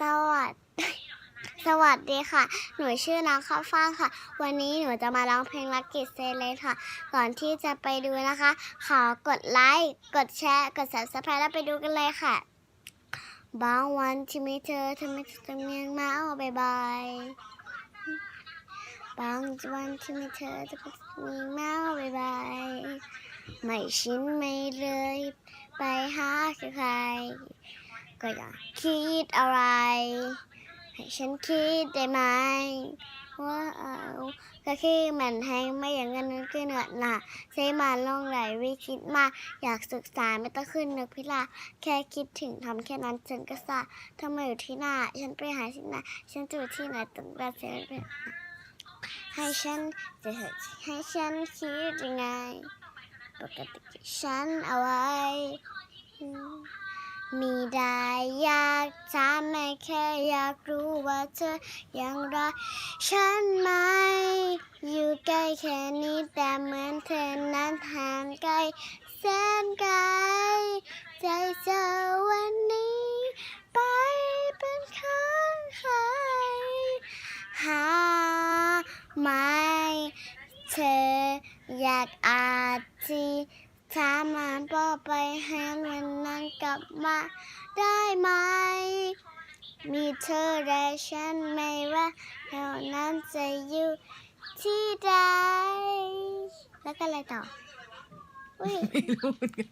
สวัสดีสวัสดีค่ะ หนูชื่อน้องข้าวฟ่างค่ะ วันนี้หนูจะมาร้องเพลงรักกิจเซเลนค่ะ ก่อนที่จะไปดูนะคะ ขอกดไลค์ กดแชร์ กด Subscribe แล้วไปดูกันเลยค่ะ บางวันที่ไม่เจอทำไมจะเมียงเมาบายบายบางวันที่ไม่เจอจะมีเมาบายบายไม่ชินไม่เลยไปหาใครก็อยากคิดอะไรให้ฉันคิดได้ไหมว่าก็คือมันให้ไม่อย่างนั้นนั่นคือเหนื่อยหนาใช้มาล่องไหลวิคิดมาอยากศึกษาไม่ต้องขึ้นนึกพิลาแค่คิดถึงทำแค่นั้นฉันก็สะทำไมอยู่ที่หน้าฉันไปหาที่ไหนฉันจะอยู่ที่ไหนต้องการเสียให้ฉันจะให้ฉันคิดยังไงปกติฉันเอาไว้มีได้อยากถามไม่แค่อยากรู้ว่าเธอยังรักฉันไหมอยู่ใกล้แค่นี้แต่เหมือนเธอนั้นห่างไกลแสนไกลใจเธอวันนี้ไปเป็นข้างใครหาไม่เธออยากอาจีถามมาบอกไปให้มันนั้นกลับมาได้ไหมมีเธอและฉันไม่ว่าเรานั้นจะอยู่ที่ใดแล้วก็อะไรต่อไม่รู้เหมือนกัน